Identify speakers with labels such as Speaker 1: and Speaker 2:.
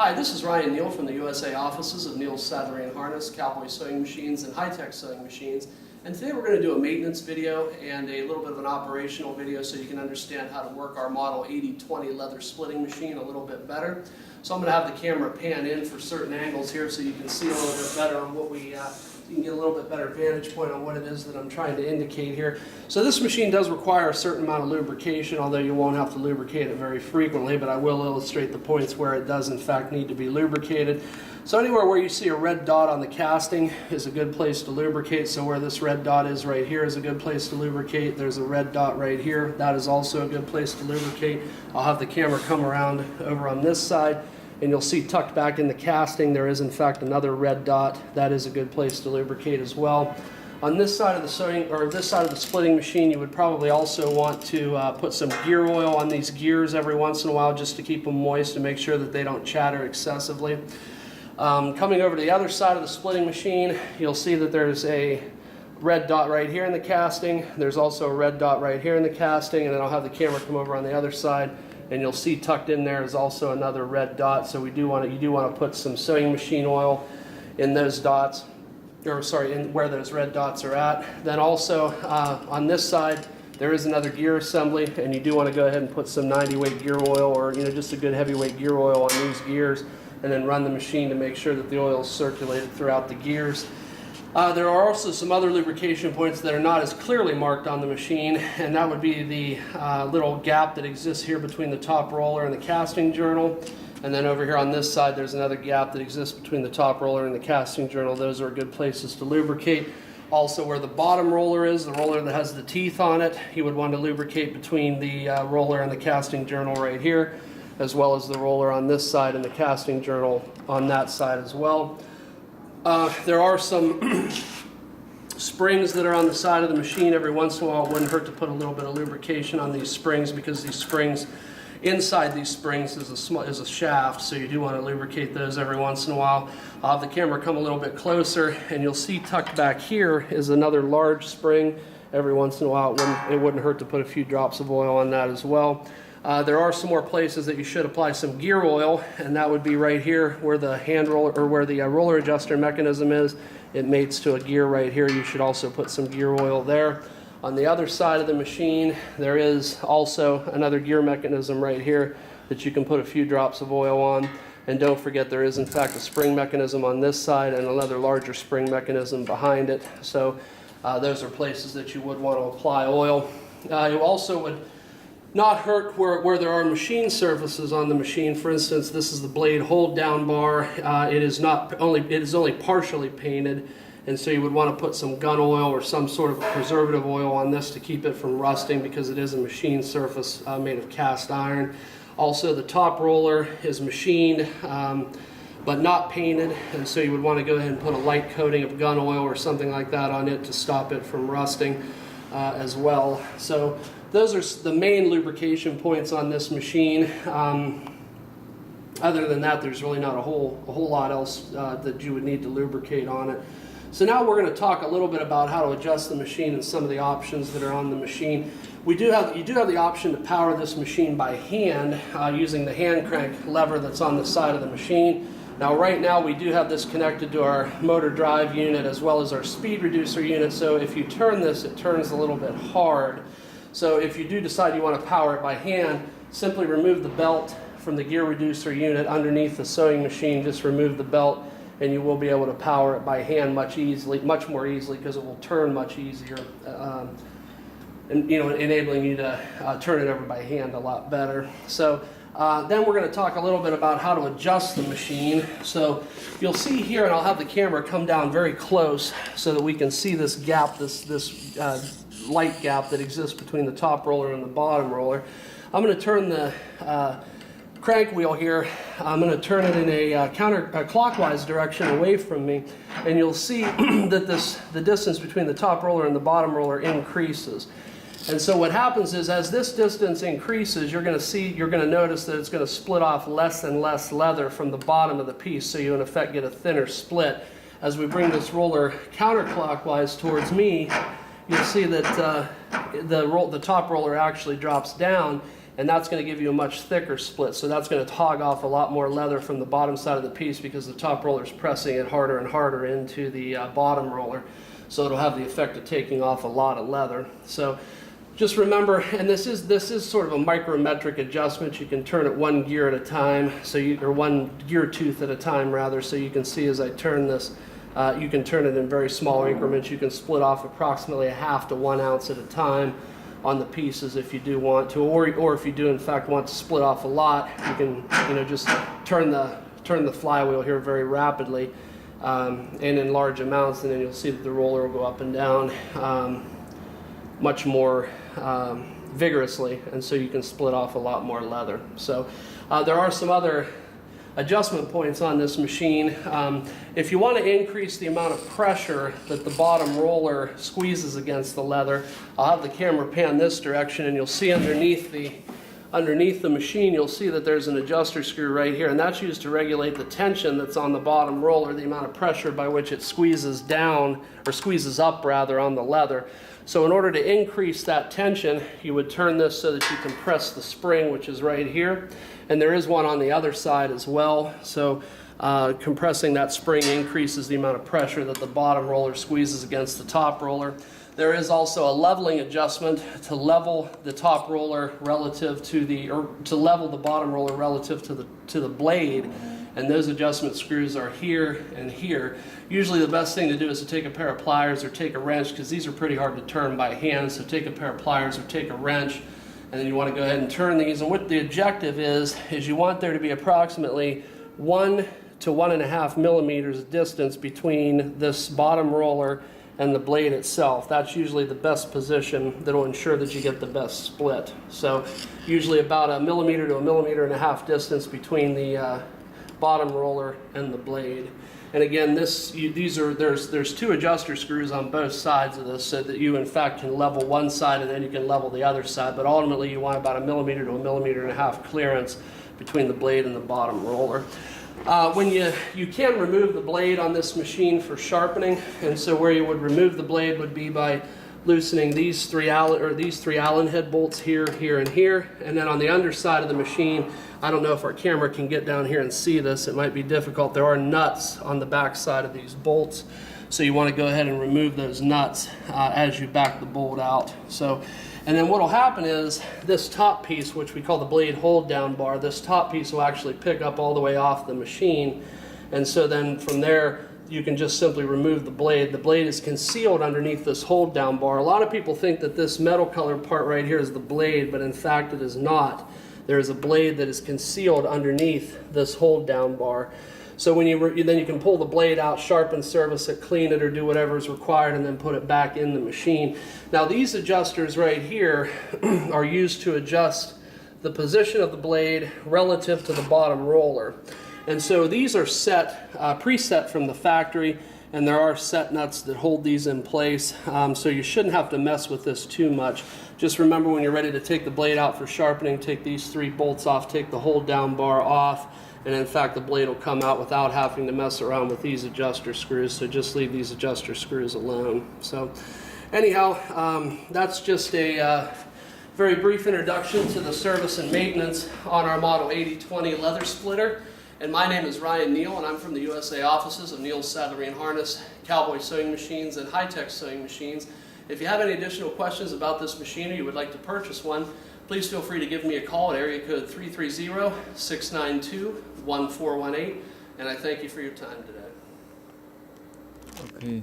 Speaker 1: Hi, this is Ryan Neal from the USA offices of Neal's Saddlery and Harness, CowBoy sewing machines, and high-tech sewing machines. And today we're going to do a maintenance video and a little bit of an operational video so you can understand how to work our model 80-20 leather splitting machine a little bit better. So I'm going to have the camera pan in for certain angles here so you can see a little bit better on what you can get a little bit better vantage point on what it is that I'm trying to indicate here. So this machine does require a certain amount of lubrication, although you won't have to lubricate it very frequently, but I will illustrate the points where it does in fact need to be lubricated. So anywhere where you see a red dot on the casting is a good place to lubricate. So where this red dot is right here is a good place to lubricate. There's a red dot right here. That is also a good place to lubricate. I'll have the camera come around over on this side, and you'll see tucked back in the casting there is in fact another red dot. That is a good place to lubricate as well. On this side of the sewing, or this side of the splitting machine, you would probably also want to put some gear oil on these gears every once in a while just to keep them moist and make sure that they don't chatter excessively. Coming over to the other side of the splitting machine, you'll see that there's a red dot right here in the casting. There's also a red dot right here in the casting, and then I'll have the camera come over on the other side, and you'll see tucked in there is also another red dot. So you do want to put some sewing machine oil in those dots, or sorry, in where those red dots are at. Then also on this side there is another gear assembly, and you do want to go ahead and put some 90 weight gear oil, or just a good heavyweight gear oil on these gears, and then run the machine to make sure that the oil is circulated throughout the gears. There are also some other lubrication points that are not as clearly marked on the machine, and that would be the little gap that exists here between the top roller and the casting journal. And then over here on this side there's another gap that exists between the top roller and the casting journal. Those are good places to lubricate. Also where the bottom roller is, the roller that has the teeth on it, you would want to lubricate between the roller and the casting journal right here, as well as the roller on this side and the casting journal on that side as well. There are some springs that are on the side of the machine. Every once in a while it wouldn't hurt to put a little bit of lubrication on these springs, because these springs, inside these springs is a shaft, so you do want to lubricate those every once in a while. I'll have the camera come a little bit closer, and you'll see tucked back here is another large spring. Every once in a while it wouldn't hurt to put a few drops of oil on that as well. There are some more places that you should apply some gear oil, and that would be right here where the hand roller, or where the roller adjuster mechanism is. It mates to a gear right here. You should also put some gear oil there. On the other side of the machine there is also another gear mechanism right here that you can put a few drops of oil on. And don't forget, there is in fact a spring mechanism on this side and another larger spring mechanism behind it. So those are places that you would want to apply oil. You also would not hurt where there are machine surfaces on the machine. For instance, this is the blade hold down bar. It is only partially painted, and so you would want to put some gun oil or some sort of preservative oil on this to keep it from rusting, because it is a machine surface made of cast iron. Also, the top roller is machined but not painted, and so you would want to go ahead and put a light coating of gun oil or something like that on it to stop it from rusting as well. So those are the main lubrication points on this machine. Other than that, there's really not a whole lot else that you would need to lubricate on it. So now we're going to talk a little bit about how to adjust the machine and some of the options that are on the machine. You do have the option to power this machine by hand using the hand crank lever that's on the side of the machine. Now right now we do have this connected to our motor drive unit as well as our speed reducer unit, so if you turn this, it turns a little bit hard. So if you do decide you want to power it by hand, simply remove the belt from the gear reducer unit underneath the sewing machine. Just remove the belt and you will be able to power it by hand much more easily, because it will turn much easier, and enabling you to turn it over by hand a lot better. So then we're going to talk a little bit about how to adjust the machine. So you'll see here, and I'll have the camera come down very close so that we can see this gap, this light gap that exists between the top roller and the bottom roller. I'm going to turn the crank wheel here. I'm going to turn it in a clockwise direction away from me, and you'll see that the distance between the top roller and the bottom roller increases. And so what happens is, as this distance increases, you're going to notice that it's going to split off less and less leather from the bottom of the piece, so you in effect get a thinner split. As we bring this roller counterclockwise towards me, you'll see that the top roller actually drops down, and that's going to give you a much thicker split. So that's going to hog off a lot more leather from the bottom side of the piece because the top roller is pressing it harder and harder into the bottom roller. So it'll have the effect of taking off a lot of leather. So just remember, and this is sort of a micrometric adjustment. You can turn it one gear at a time, or one gear tooth at a time rather. So you can see as I turn this, you can turn it in very small increments. You can split off approximately a half to 1 ounce at a time on the pieces if you do want to, or if you do in fact want to split off a lot, you can just turn the flywheel here very rapidly and in large amounts, and then you'll see that the roller will go up and down much more vigorously, and so you can split off a lot more leather. So there are some other adjustment points on this machine. If you want to increase the amount of pressure that the bottom roller squeezes against the leather, I'll have the camera pan this direction, and you'll see underneath the machine, you'll see that there's an adjuster screw right here, and that's used to regulate the tension that's on the bottom roller, the amount of pressure by which it squeezes down, or squeezes up rather, on the leather. So in order to increase that tension, you would turn this so that you can press the spring, which is right here. And there is one on the other side as well. So compressing that spring increases the amount of pressure that the bottom roller squeezes against the top roller. There is also a leveling adjustment to level the top roller relative to to level the bottom roller relative to the blade. And those adjustment screws are here and here. Usually the best thing to do is to take a pair of pliers or take a wrench, because these are pretty hard to turn by hand. So take a pair of pliers or take a wrench, and then you want to go ahead and turn these. And what the objective is you want there to be approximately 1 to 1.5 millimeters distance between this bottom roller and the blade itself. That's usually the best position that will ensure that you get the best split. So usually about 1 millimeter to 1.5 millimeters distance between the bottom roller and the blade. And again, there's 2 adjuster screws on both sides of this, so that you in fact can level one side and then you can level the other side. But ultimately you want about 1 millimeter to 1.5 millimeters clearance between the blade and the bottom roller. When you can remove the blade on this machine for sharpening, and so where you would remove the blade would be by loosening these three Allen head bolts here, here, and here. And then on the underside of the machine, I don't know if our camera can get down here and see this. It might be difficult. There are nuts on the back side of these bolts. So you want to go ahead and remove those nuts as you back the bolt out. And then what will happen is this top piece, which we call the blade hold down bar, this top piece will actually pick up all the way off the machine. And so then from there, you can just simply remove the blade. The blade is concealed underneath this hold down bar. A lot of people think that this metal colored part right here is the blade, but in fact it is not. There is a blade that is concealed underneath this hold down bar. So when then you can pull the blade out, sharpen, service it, clean it, or do whatever is required, and then put it back in the machine. Now these adjusters right here are used to adjust the position of the blade relative to the bottom roller. And so these are preset from the factory, and there are set nuts that hold these in place. So you shouldn't have to mess with this too much. Just remember, when you're ready to take the blade out for sharpening, take these 3 bolts off, take the hold down bar off, and in fact the blade will come out without having to mess around with these adjuster screws. So just leave these adjuster screws alone. So anyhow, that's just a very brief introduction to the service and maintenance on our Model 8020 leather splitter. And my name is Ryan Neal, and I'm from the USA offices of Neal's Saddlery and Harness, CowBoy sewing machines, and high-tech sewing machines. If you have any additional questions about this machine or you would like to purchase one, please feel free to give me a call at area code 330-692-1418, and I thank you for your time today.
Speaker 2: Okay.